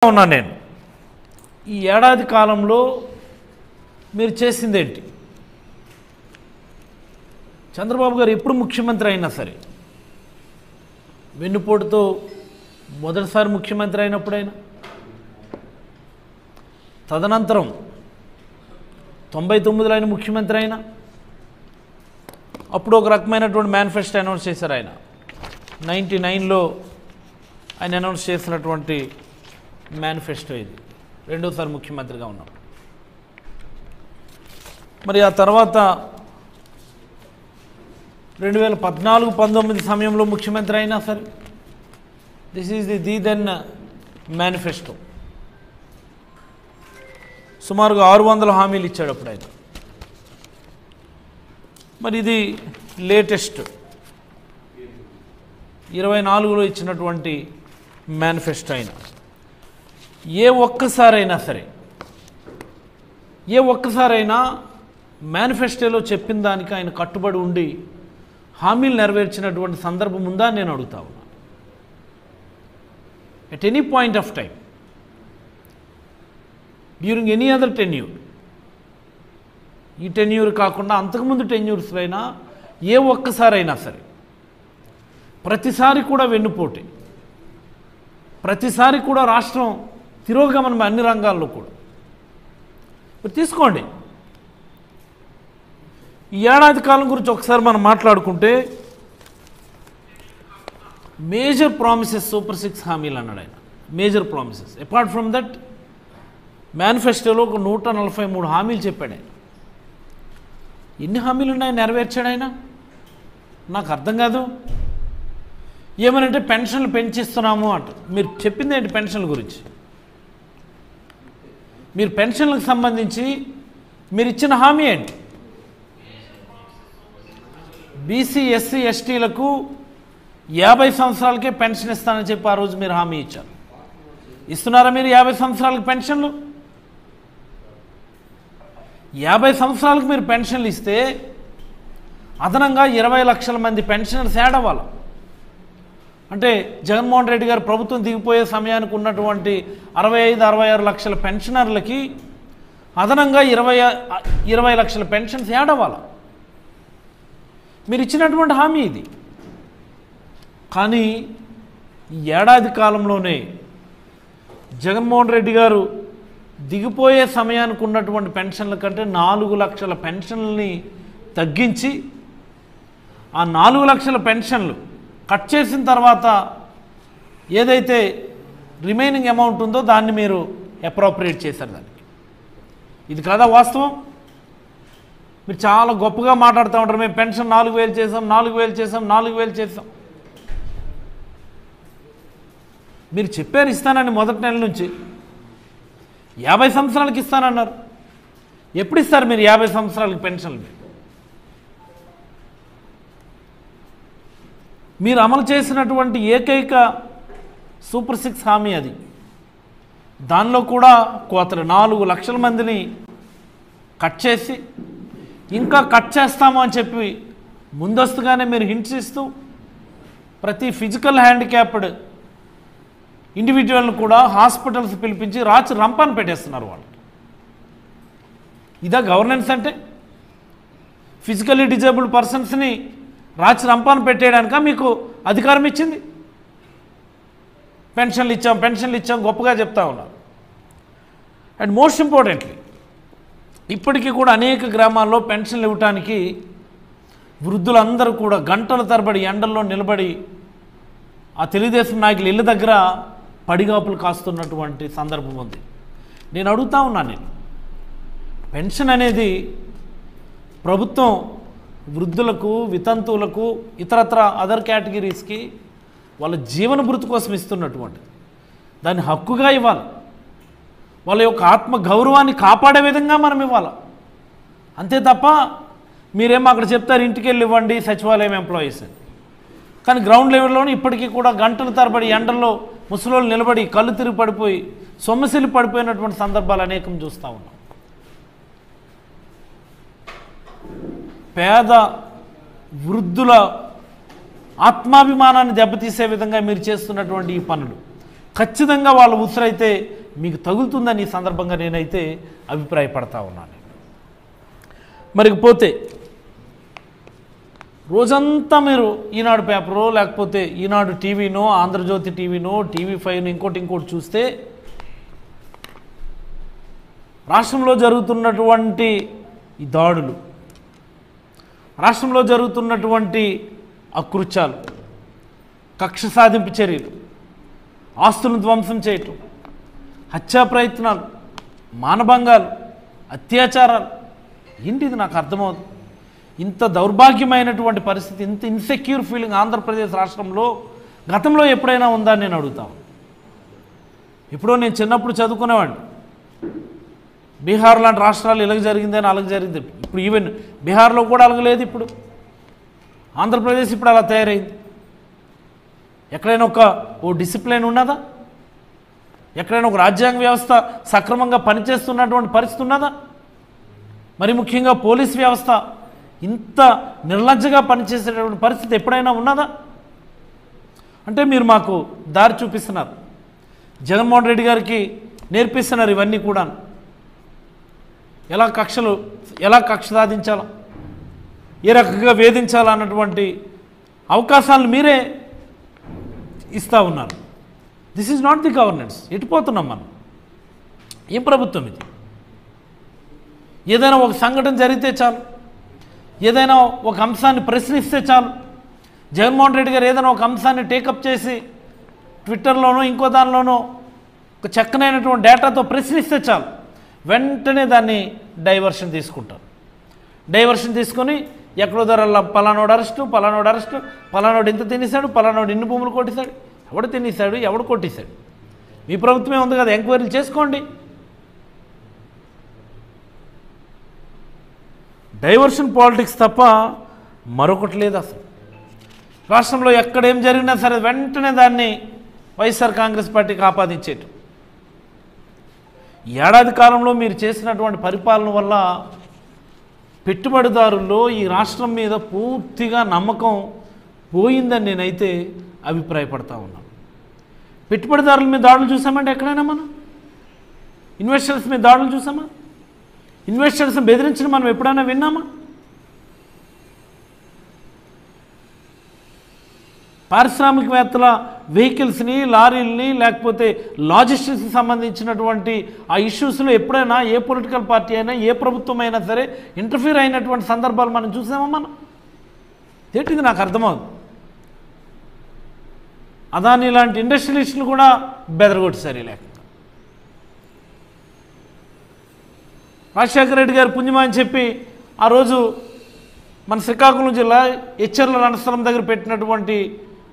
ఉన్నాను నేను ఈ ఏడాది కాలంలో మీరు చేసిందేంటి? చంద్రబాబు గారు ఎప్పుడు ముఖ్యమంత్రి అయినా సరే వెన్నుపోటుతో మొదటిసారి ముఖ్యమంత్రి అయినప్పుడైనా, తదనంతరం 99లో ఆయన ముఖ్యమంత్రి అయినా అప్పుడు ఒక రకమైనటువంటి మేనిఫెస్టో అనౌన్స్ చేశారు. ఆయన 99లో ఆయన అనౌన్స్ చేసినటువంటి మేనిఫెస్టో ఇది. రెండోసారి ముఖ్యమంత్రిగా ఉన్నాం. మరి ఆ తర్వాత 2014-19 సమయంలో ముఖ్యమంత్రి అయినా సరే this is the then manifesto. సుమారుగా 600 హామీలు ఇచ్చాడు అప్పుడు ఆయన. మరి ఇది లేటెస్ట్ 24లో ఇచ్చినటువంటి మేనిఫెస్టో అయినా ఏ ఒక్కసారైనా మేనిఫెస్టోలో చెప్పిన దానికి ఆయన కట్టుబడి ఉండి హామీలు నెరవేర్చినటువంటి సందర్భం ఉందా నేను అడుగుతా ఉన్నా. At any point of time during any other tenure, ఈ టెన్యూర్ కాకుండా అంతకుముందు టెన్యూర్స్లో అయినా ఏ ఒక్కసారైనా సరే ప్రతిసారి కూడా వెన్నుపోటే, ప్రతిసారి కూడా రాష్ట్రం తిరోగమనం అన్ని రంగాల్లో కూడా. తీసుకోండి ఈ ఏడాది కాలం గురించి ఒకసారి మనం మాట్లాడుకుంటే మేజర్ ప్రామిసెస్ సూపర్ 6 హామీలు అన్నాడు ఆయన. Major promises. Apart from that మేనిఫెస్టోలో ఒక 143 హామీలు చెప్పాడు ఆయన. ఎన్ని హామీలు ఉన్నాయి నెరవేర్చాడు ఆయన? నాకు అర్థం కాదు. ఏమనంటే పెన్షన్లు పెంచిస్తున్నాము అంట. మీరు చెప్పింది ఏంటి పెన్షన్ల గురించి? మీరు పెన్షన్లకు సంబంధించి మీరు ఇచ్చిన హామీ ఏంటి? బీసీ ఎస్సీ ఎస్టీలకు 50 సంవత్సరాలకే పెన్షన్ ఇస్తానని చెప్పి ఆ రోజు మీరు హామీ ఇచ్చారు. ఇస్తున్నారా మీరు 50 సంవత్సరాలకు పెన్షన్లు? 50 సంవత్సరాలకు మీరు పెన్షన్లు ఇస్తే అదనంగా 20 లక్షల మంది పెన్షనర్స్ యాడ్ అవ్వాలి. అంటే జగన్మోహన్ రెడ్డి గారు ప్రభుత్వం దిగిపోయే సమయానికి ఉన్నటువంటి 65-66 లక్షల పెన్షనర్లకి అదనంగా 20 లక్షల పెన్షన్స్ యాడ్ అవ్వాలి. మీరు ఇచ్చినటువంటి హామీ ఇది. కానీ ఈ ఏడాది కాలంలోనే జగన్మోహన్ రెడ్డి గారు దిగిపోయే సమయానికి ఉన్నటువంటి పెన్షన్ల కంటే 4 లక్షల పెన్షన్లని తగ్గించి ఆ 4 లక్షల పెన్షన్లు కట్ చేసిన తర్వాత ఏదైతే రిమైనింగ్ అమౌంట్ ఉందో దాన్ని మీరు అప్రోప్రియేట్ చేశారు దానికి. ఇది కాదా వాస్తవం? మీరు చాలా గొప్పగా మాట్లాడుతూ ఉంటారు, మేము పెన్షన్ 4000 చేసాం, 4000 చేసాం, 4000 చేసాం. మీరు చెప్పారు ఇస్తానని మొదటి నెల నుంచి. 50 సంవత్సరాలకి ఇస్తానన్నారు. ఎప్పుడు ఇస్తారు మీరు 50 సంవత్సరాలకి పెన్షన్లు? మీరు అమలు చేసినటువంటి ఏకైక సూపర్ 6 హామీ అది. దానిలో కూడా కోతలు 4 లక్షల మందిని కట్ చేసి ఇంకా కట్ చేస్తాము అని చెప్పి ముందస్తుగానే మీరు హింట్స్ ఇస్తూ ప్రతి ఫిజికల్ హ్యాండిక్యాప్డ్ ఇండివిజువల్ని కూడా హాస్పిటల్స్ పిలిపించి రాచి రంపాన్ని పెట్టేస్తున్నారు వాళ్ళు. ఇదా గవర్నెన్స్ అంటే? ఫిజికల్లీ డిజేబుల్డ్ పర్సన్స్ని రాచి రంపాన్ని పెట్టేయడానిక మీకు అధికారం ఇచ్చింది? పెన్షన్లు ఇచ్చాం గొప్పగా చెప్తా ఉన్నారు. అండ్ మోస్ట్ ఇంపార్టెంట్లీ ఇప్పటికీ కూడా అనేక గ్రామాల్లో పెన్షన్లు ఇవ్వటానికి వృద్ధులందరూ కూడా గంటల తరబడి ఎండల్లో నిలబడి ఆ తెలుగుదేశం నాయకులు ఇళ్ళ దగ్గర పడిగాపులు కాస్తున్నటువంటి సందర్భం ఉంది. నేను అడుగుతా ఉన్నాను, పెన్షన్ అనేది ప్రభుత్వం వృద్ధులకు, వితంతువులకు, ఇతరత్ర అదర్ కేటగిరీస్కి వాళ్ళ జీవన భృతి కోసం ఇస్తున్నటువంటి దాన్ని హక్కుగా ఇవ్వాలి. వాళ్ళ యొక్క ఆత్మ గౌరవాన్ని కాపాడే విధంగా మనం ఇవ్వాలి. అంతే తప్ప మీరేమో అక్కడ చెప్తారు ఇంటికి వెళ్ళి ఇవ్వండి సచివాలయం ఎంప్లాయీస్ అని. కానీ గ్రౌండ్ లెవెల్లోనే ఇప్పటికీ కూడా గంటల తరబడి ఎండల్లో ముసలోళ్ళు నిలబడి కళ్ళు తిరిగి పడిపోయి సొమ్మసిల్లి పడిపోయినటువంటి సందర్భాలు అనేకం చూస్తూ ఉన్నాం. పేద వృద్ధుల ఆత్మాభిమానాన్ని దెబ్బతీసే విధంగా మీరు చేస్తున్నటువంటి ఈ పనులు ఖచ్చితంగా వాళ్ళ ఉసురైతే మీకు తగులుతుందని ఈ సందర్భంగా నేనైతే అభిప్రాయపడతా ఉన్నాను. మరి పోతే రోజంతా మీరు ఈనాడు పేపరో లేకపోతే ఈనాడు టీవీనో ఆంధ్రజ్యోతి టీవీనో TV5 ఇంకోటి చూస్తే రాష్ట్రంలో జరుగుతున్నటువంటి ఈ దాడులు, రాష్ట్రంలో జరుగుతున్నటువంటి అకృత్యాలు, కక్ష సాధింపు చర్యలు, ఆస్తులను ధ్వంసం చేయటం, హత్యా ప్రయత్నాలు, మానభంగాలు, అత్యాచారాలు, ఏంటిది నాకు అర్థమవుతుంది. ఇంత దౌర్భాగ్యమైనటువంటి పరిస్థితి, ఇంత ఇన్సెక్యూర్ ఫీలింగ్ ఆంధ్రప్రదేశ్ రాష్ట్రంలో గతంలో ఎప్పుడైనా ఉందా అని నేను అడుగుతాను. ఎప్పుడో నేను చిన్నప్పుడు చదువుకునేవాడిని, బీహార్ లాంటి రాష్ట్రాలు ఇలాగ జరిగిందని అలాగ జరిగింది. ఇప్పుడు ఈవెన్ బీహార్లో కూడా అలాగలేదు. ఇప్పుడు ఆంధ్రప్రదేశ్ ఇప్పుడు అలా తయారైంది. ఎక్కడైనా ఓ డిసిప్లిన్ ఉన్నదా? ఎక్కడైనా ఒక రాజ్యాంగ వ్యవస్థ సక్రమంగా పనిచేస్తున్నటువంటి పరిస్థితి ఉన్నదా? మరి ముఖ్యంగా పోలీస్ వ్యవస్థ ఇంత నిర్లజ్జగా పనిచేసేటటువంటి పరిస్థితి ఎప్పుడైనా ఉన్నదా? అంటే మీరు మాకు దారి చూపిస్తున్నారు, జగన్మోహన్ రెడ్డి గారికి నేర్పిస్తున్నారు ఇవన్నీ కూడా. ఎలా కక్ష సాధించాలా, ఏ రకంగా వేధించాలా అన్నటువంటి అవకాశాలను మీరే ఇస్తూ ఉన్నారు. This is not the governance. ఎటుపోతున్నాం మనం? ఏం ప్రభుత్వం ఇది? ఏదైనా ఒక సంఘటన జరిగితే చాలు, ఏదైనా ఒక అంశాన్ని ప్రశ్నిస్తే చాలు, జగన్మోహన్ రెడ్డి గారు ఏదైనా ఒక అంశాన్ని టేకప్ చేసి ట్విట్టర్లోనో ఇంకో దానిలోనో ఒక చక్కనైనటువంటి డేటాతో ప్రశ్నిస్తే చాలు, వెంటనే దాన్ని డైవర్షన్ తీసుకుంటారు. డైవర్షన్ తీసుకొని ఎక్కడో ధరల్లో పలానోడు అరెస్టు, పలానోడు ఇంత తినేశాడు, పలానోడు ఇన్ని భూములు కొట్టేశాడు, ఎవడు తినేశాడు, ఎవడు కొట్టేశాడు? మీ ప్రభుత్వమే ఉంది కదా, ఎంక్వైరీలు చేసుకోండి. డైవర్షన్ పాలిటిక్స్ తప్ప మరొకటి లేదు అసలు. రాష్ట్రంలో ఎక్కడేం జరిగినా సరే వెంటనే దాన్ని వైఎస్ఆర్ కాంగ్రెస్ పార్టీకి ఆపాదించేయటం. ఏడాది కాలంలో మీరు చేసినటువంటి పరిపాలన వల్ల పెట్టుబడిదారుల్లో ఈ రాష్ట్రం మీద పూర్తిగా నమ్మకం పోయిందని నేనైతే అభిప్రాయపడతా ఉన్నాను. పెట్టుబడిదారుల మీద దాడులు చూసామంటే ఎక్కడైనా మనం ఇన్వెస్టర్స్ మీద దాడులు చూసామా? ఇన్వెస్టర్స్ని బెదిరించిన మనం ఎప్పుడైనా విన్నామా? పారిశ్రామికవేత్తల వెహికల్స్ని, లారీలని, లేకపోతే లాజిస్టిక్స్కి సంబంధించినటువంటి ఆ ఇష్యూస్లో ఎప్పుడైనా ఏ పొలిటికల్ పార్టీ అయినా ఏ ప్రభుత్వం అయినా సరే ఇంటర్ఫీర్ అయినటువంటి సందర్భాలు మనం చూసామా? మనం ఏంటిది నాకు అర్థమవుతుంది. అదాని లాంటి ఇండస్ట్రియలిస్టులు కూడా బెదరగొట్టేసారు. లేక రాజశేఖర రెడ్డి గారు పుణ్యమా అని చెప్పి ఆ రోజు మన శ్రీకాకుళం జిల్లా హెచ్చర్ల రణస్థలం దగ్గర పెట్టినటువంటి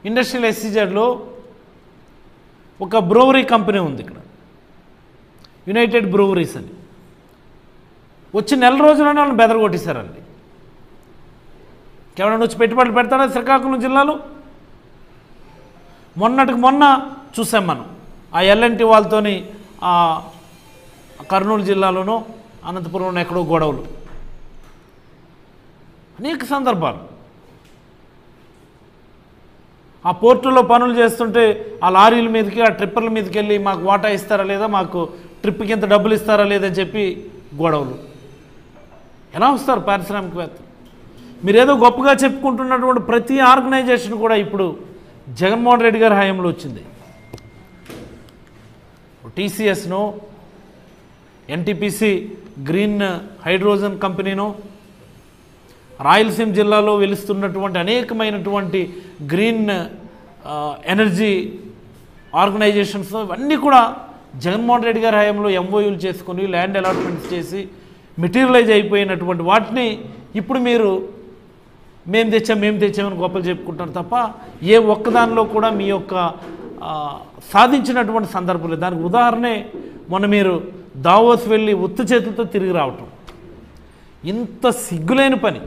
ఇండస్ట్రియల్ SEZలో ఒక బ్రూవరీ కంపెనీ ఉంది ఇక్కడ, యునైటెడ్ బ్రూవరీస్ అని. వచ్చి నెల రోజుల్లోనే వాళ్ళని బెదరగొట్టేశారండి. కేవలం వచ్చి పెట్టుబడులు పెడతారా శ్రీకాకుళం జిల్లాలో? మొన్నటికి మొన్న చూసాం మనం ఆ L&T వాళ్ళతోని కర్నూలు జిల్లాలోనూ అనంతపురంలో ఎక్కడో గొడవలు, అనేక సందర్భాలు. ఆ పోర్టులో పనులు చేస్తుంటే ఆ లారీల మీదకి, ఆ ట్రిప్పర్ల మీదకి వెళ్ళి మాకు వాటా ఇస్తారా లేదా, మాకు ట్రిప్కి ఇంత డబ్బులు ఇస్తారా లేదని చెప్పి గొడవలు. ఎలా వస్తారు పారిశ్రామికవేత్త? మీరేదో గొప్పగా చెప్పుకుంటున్నటువంటి ప్రతి ఆర్గనైజేషన్ కూడా ఇప్పుడు జగన్మోహన్ రెడ్డి గారి హయాంలో వచ్చింది. TCSనో, NTPC గ్రీన్ హైడ్రోజన్ కంపెనీనో, రాయలసీమ జిల్లాలో వెలుస్తున్నటువంటి అనేకమైనటువంటి గ్రీన్ ఎనర్జీ ఆర్గనైజేషన్స్, ఇవన్నీ కూడా జగన్మోహన్ రెడ్డి గారి హయాంలో MOUలు చేసుకొని ల్యాండ్ అలాట్మెంట్స్ చేసి మెటీరియలైజ్ అయిపోయినటువంటి వాటిని ఇప్పుడు మీరు మేము తెచ్చామని గొప్పలు చెప్పుకుంటారు తప్ప ఏ ఒక్కదానిలో కూడా మీ యొక్క సాధించినటువంటి సందర్భం లేదు. దానికి ఉదాహరణే మొన్న మీరు దావోస్ వెళ్ళి ఉత్త చేతులతో తిరిగి రావటం. ఇంత సిగ్గులేని పని,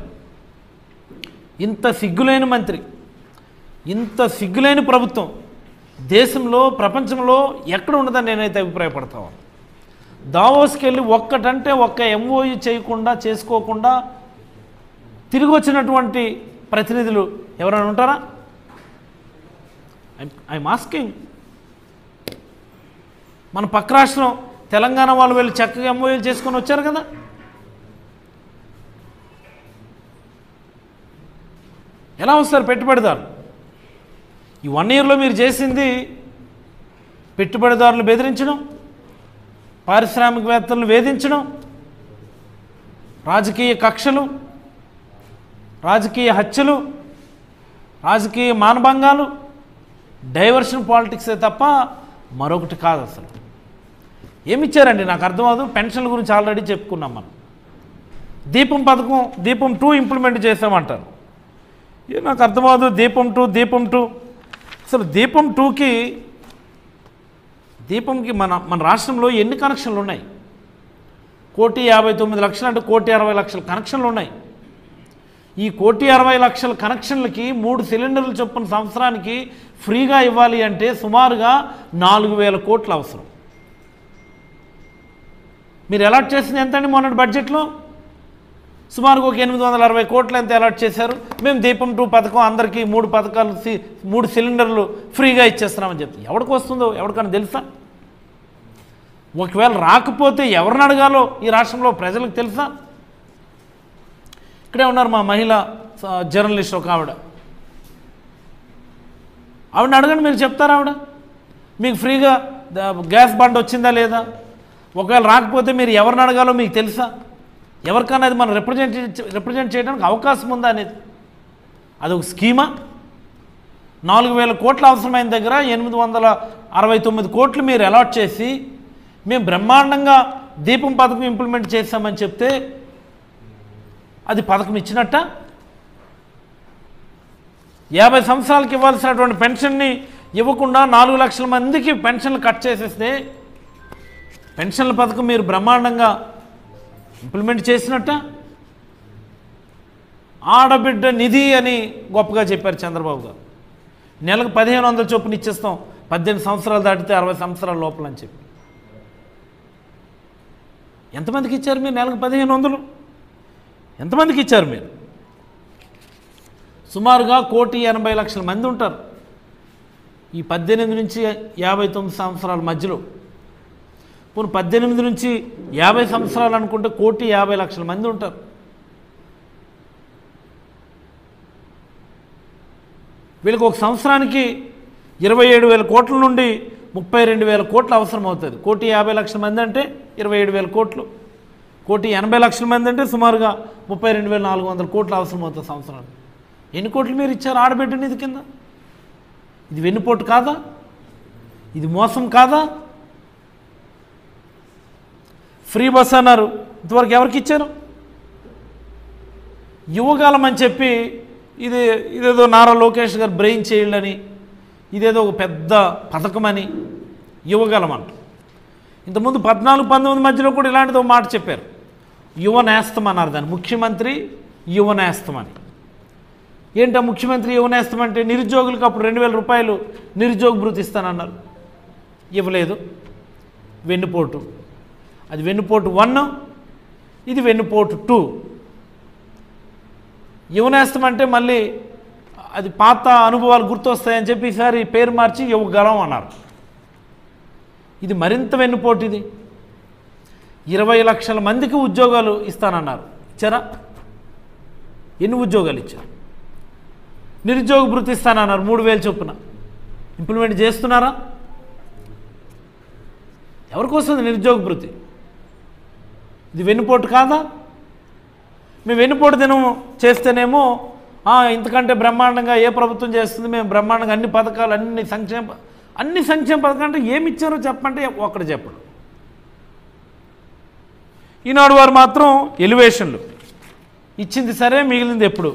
ఇంత సిగ్గులేని మంత్రి, ఇంత సిగ్గులేని ప్రభుత్వం దేశంలో ప్రపంచంలో ఎక్కడ ఉండదని నేనైతే అభిప్రాయపడతాను. దావోస్కి వెళ్ళి ఒక్కటంటే ఒక్క MOU చేయకుండా చేసుకోకుండా తిరిగి వచ్చినటువంటి ప్రతినిధులు ఎవరైనా ఉంటారా? I'm asking. మన పక్క రాష్ట్రం తెలంగాణ వాళ్ళు వెళ్ళి చక్కగా ఎంఓయూలు చేసుకొని వచ్చారు కదా. ఎలా వస్తారు పెట్టుబడిదారులు? ఈ 1 ఇయర్లో మీరు చేసింది పెట్టుబడిదారులు బెదిరించడం, పారిశ్రామికవేత్తలను వేధించడం, రాజకీయ కక్షలు, రాజకీయ హత్యలు, రాజకీయ మానభంగాలు, డైవర్షన్ పాలిటిక్సే తప్ప మరొకటి కాదు. అసలు ఏమిచ్చారండి నాకు అర్థమవుదు. పెన్షన్ల గురించి ఆల్రెడీ చెప్పుకున్నాం మనం. దీపం పథకం దీపం 2 ఇంప్లిమెంట్ చేసామంటారు. నాకు అర్థమవుదు. దీపం 2 అసలు దీపం 2కి మన రాష్ట్రంలో ఎన్ని కనెక్షన్లు ఉన్నాయి? 1,59,00,000 అంటే 1,60,00,000 కనెక్షన్లు ఉన్నాయి. ఈ 1,60,00,000 కనెక్షన్లకి 3 సిలిండర్లు చొప్పున సంవత్సరానికి ఫ్రీగా ఇవ్వాలి అంటే సుమారుగా 4,000 కోట్లు అవసరం. మీరు అలాట్ చేసింది ఎంతండి మొన్నటి బడ్జెట్లో? సుమారుగా ఒక 860 కోట్లు ఎంత అలాట్ చేశారు. మేము దీపం 2 పథకం అందరికీ 3 పథకాలు 3 సిలిండర్లు ఫ్రీగా ఇచ్చేస్తున్నామని చెప్తే ఎవరికి వస్తుందో ఎవరికైనా తెలుసా? ఒకవేళ రాకపోతే ఎవరిని అడగాలో ఈ రాష్ట్రంలో ప్రజలకు తెలుసా? ఇక్కడే ఉన్నారు మా మహిళా జర్నలిస్ట్ ఒక ఆవిడని అడగండి, మీరు చెప్తారా? మీకు ఫ్రీగా గ్యాస్ బండ్ వచ్చిందా లేదా? ఒకవేళ రాకపోతే మీరు ఎవరిని అడగాలో మీకు తెలుసా? ఎవరికైనా అది మనం రిప్రజెంట్ చేయడానికి అవకాశం ఉందా అనేది? అదొక స్కీమా? 4,000 కోట్లు అవసరమైన దగ్గర 869 కోట్లు మీరు అలాట్ చేసి మేము బ్రహ్మాండంగా దీపం పథకం ఇంప్లిమెంట్ చేస్తామని చెప్తే అది పథకం ఇచ్చినట్ట? 50 సంవత్సరాలకి ఇవ్వాల్సినటువంటి పెన్షన్ని ఇవ్వకుండా 4 లక్షల మందికి పెన్షన్లు కట్ చేసేస్తే పెన్షన్ల పథకం మీరు బ్రహ్మాండంగా ఇంప్లిమెంట్ చేసినట్ట? ఆడబిడ్డ నిధి అని గొప్పగా చెప్పారు చంద్రబాబు గారు. నెలకు 1,500 చొప్పున ఇచ్చేస్తాం 18 సంవత్సరాలు దాటితే 60 సంవత్సరాల లోపల అని చెప్పి. ఎంతమందికి ఇచ్చారు మీరు నెలకు 1,500? ఎంతమందికి ఇచ్చారు మీరు? సుమారుగా 1,80,00,000 మంది ఉంటారు ఈ 18 నుంచి 59 సంవత్సరాల మధ్యలో. పోనీ 18 నుంచి 50 సంవత్సరాలు అనుకుంటే 1,50,00,000 మంది ఉంటారు. వీళ్ళకి ఒక సంవత్సరానికి 27,000 కోట్ల నుండి 32,000 కోట్లు అవసరం అవుతుంది. 1,50,00,000 మంది అంటే 27,000 కోట్లు, 1,80,00,000 మంది అంటే సుమారుగా 32,400 కోట్లు అవసరం అవుతుంది సంవత్సరానికి. ఎన్ని కోట్లు మీరు ఇచ్చారు ఆడబిడ్డ నిధి కింద? ఇది వెన్నుపోటు కాదా? ఇది మోసం కాదా? ఫ్రీ బస్ అన్నారు, ఇంతవరకు ఎవరికి ఇచ్చారు? యువకాలం అని చెప్పి ఇదేదో నారా లోకేష్ గారు బ్రెయిన్ చైల్డ్ అని, ఇదేదో ఒక పెద్ద పథకమని యువకాలం అంట. ఇంతకుముందు 14-19 మధ్యలో కూడా ఇలాంటిది ఒక మాట చెప్పారు, యువ నేస్తం అన్నారు దాన్ని. ముఖ్యమంత్రి యువ నేస్తం అని. ఏంటో ముఖ్యమంత్రి యువ నేస్తం అంటే నిరుద్యోగులకు అప్పుడు 2,000 రూపాయలు నిరుద్యోగ భృతి ఇస్తానన్నారు, ఇవ్వలేదు. వెన్నుపోటు. అది వెన్నుపోటు 1, ఇది వెన్నుపోటు 2. యువనేస్తం అంటే మళ్ళీ అది పాత అనుభవాలు గుర్తొస్తాయని చెప్పి ఈసారి పేరు మార్చి యువగలం అన్నారు. ఇది మరింత వెన్నుపోటు. ఇది 20 లక్షల మందికి ఉద్యోగాలు ఇస్తానన్నారు, ఇచ్చారా? ఎన్ని ఉద్యోగాలు ఇచ్చారు? నిరుద్యోగ భృతి ఇస్తానన్నారు 3,000 చొప్పున, ఇంప్లిమెంట్ చేస్తున్నారా? ఎవరికి వస్తుంది నిరుద్యోగ భృతి? ఇది వెన్నుపోటు కాదా? మేము వెన్నుపోటు దినం చేస్తేనేమో ఇంతకంటే బ్రహ్మాండంగా ఏ ప్రభుత్వం చేస్తుంది, మేము బ్రహ్మాండంగా అన్ని పథకాలు అన్ని సంక్షేమ పథకాలు అంటే ఏమి ఇచ్చారో చెప్పంటే ఒక్కడు చెప్పడు. ఈనాడు వారు మాత్రం ఎలివేషన్లు ఇచ్చింది సరే, మిగిలింది ఎప్పుడు?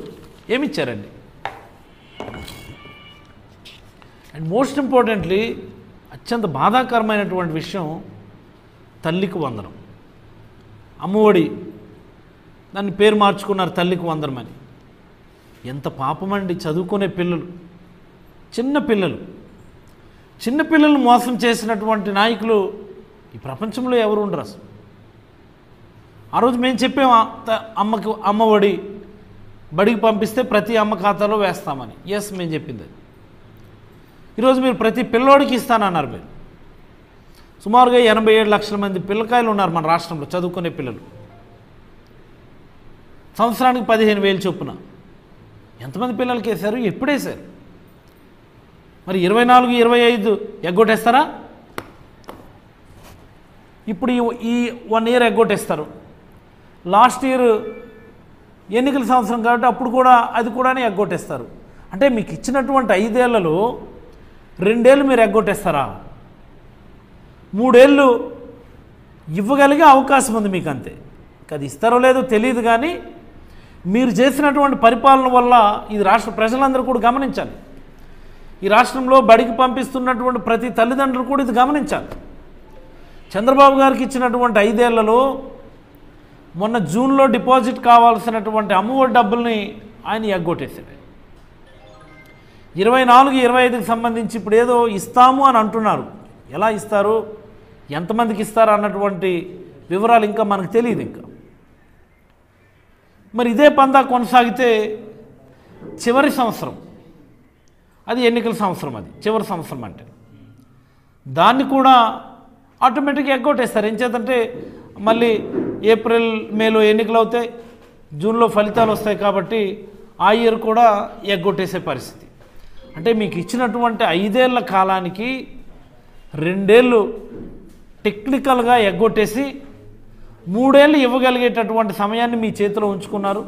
ఏమి ఇచ్చారండి? అండ్ మోస్ట్ ఇంపార్టెంట్లీ అత్యంత బాధాకరమైనటువంటి విషయం తల్లికి వందనం. అమ్మఒడి దాన్ని పేరు మార్చుకున్నారు తల్లికి వందనం అని. ఎంత పాపమండి! చదువుకునే పిల్లలు, చిన్నపిల్లలు మోసం చేసినటువంటి నాయకులు ఈ ప్రపంచంలో ఎవరు ఉండరు అసలు. ఆ రోజు మేము చెప్పాము అమ్మఒడి బడికి పంపిస్తే ప్రతి అమ్మ ఖాతాలో వేస్తామని. ఎస్, మేము చెప్పింది. ఈరోజు మీరు ప్రతి పిల్లోడికి ఇస్తానన్నారు. మీరు సుమారుగా 87 లక్షల మంది పిల్లకాయలు ఉన్నారు మన రాష్ట్రంలో చదువుకునే పిల్లలు. సంవత్సరానికి 15,000 చొప్పున. ఎంతమంది పిల్లలకి వేశారు? ఎప్పుడు వేశారు? మరి 24, 25 ఎగ్గొట్టేస్తారా? ఇప్పుడు ఈ 1 ఇయర్ ఎగ్గొట్టేస్తారు. లాస్ట్ ఇయర్ ఎన్నికల సంవత్సరం కాబట్టి అప్పుడు కూడా అది కూడా ఎగ్గొట్టేస్తారు. అంటే మీకు ఇచ్చినటువంటి 5 ఏళ్లలో 2 ఏళ్ళు మీరు ఎగ్గొట్టేస్తారా? 3 ఏళ్ళు ఇవ్వగలిగే అవకాశం ఉంది మీకు, అంతే. అది ఇస్తారో లేదో తెలియదు, కానీ మీరు చేసినటువంటి పరిపాలన వల్ల ఇది రాష్ట్ర ప్రజలందరూ కూడా గమనించాలి. ఈ రాష్ట్రంలో బడికి పంపిస్తున్నటువంటి ప్రతి తల్లిదండ్రులు కూడా ఇది గమనించాలి. చంద్రబాబు గారికి ఇచ్చినటువంటి 5 ఏళ్లలో మొన్న జూన్లో డిపాజిట్ కావాల్సినటువంటి అమ్మఒడి డబ్బుల్ని ఆయన ఎగ్గొట్టేశాడు. 24, 25కి సంబంధించి ఇప్పుడు ఏదో ఇస్తాము అని అంటున్నారు. ఎలా ఇస్తారు, ఎంతమందికి ఇస్తారు అన్నటువంటి వివరాలు ఇంకా మనకు తెలియదు. ఇంకా మరి ఇదే పందా కొనసాగితే చివరి సంవత్సరం, అది ఎన్నికల సంవత్సరం, అది చివరి సంవత్సరం అంటే దాన్ని కూడా ఆటోమేటిక్గా ఎగ్గొట్టేస్తారు. ఏం చేతంటే మళ్ళీ ఏప్రిల్, మేలో ఎన్నికలు అవుతాయి, జూన్లో ఫలితాలు వస్తాయి, కాబట్టి ఆ ఇయర్ కూడా ఎగ్గొట్టేసే పరిస్థితి. అంటే మీకు ఇచ్చినటువంటి 5 ఏళ్ల కాలానికి 2 ఏళ్ళు టెక్నికల్గా ఎగ్గొట్టేసి 3 ఏళ్ళు ఇవ్వగలిగేటటువంటి సమయాన్ని మీ చేతిలో ఉంచుకున్నారు.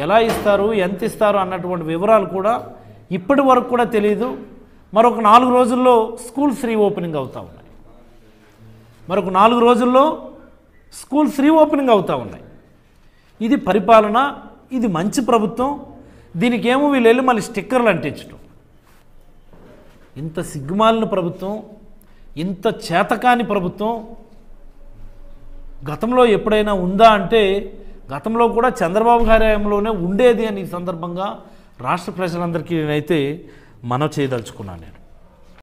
ఎలా ఇస్తారు, ఎంత ఇస్తారు అన్నటువంటి వివరాలు కూడా ఇప్పటి వరకు కూడా తెలియదు. మరొక 4 రోజుల్లో స్కూల్స్ రీఓపెనింగ్ అవుతూ ఉన్నాయి. మరొక 4 రోజుల్లో స్కూల్స్ రీఓపెనింగ్ అవుతూ ఉన్నాయి. ఇది పరిపాలన, ఇది మంచి ప్రభుత్వం. దీనికి ఏమో వీళ్ళు వెళ్ళి మళ్ళీ స్టిక్కర్లు అంటించడం. ఇంత సిగ్గుమాలిన ప్రభుత్వం, ఇంత చేతకాని ప్రభుత్వం గతంలో ఎప్పుడైనా ఉందా అంటే గతంలో కూడా చంద్రబాబు గారి హయాంలోనే ఉండేది అని ఈ సందర్భంగా రాష్ట్ర ప్రజలందరికీ నేనైతే మనవి చేయదలుచుకున్నాను నేను.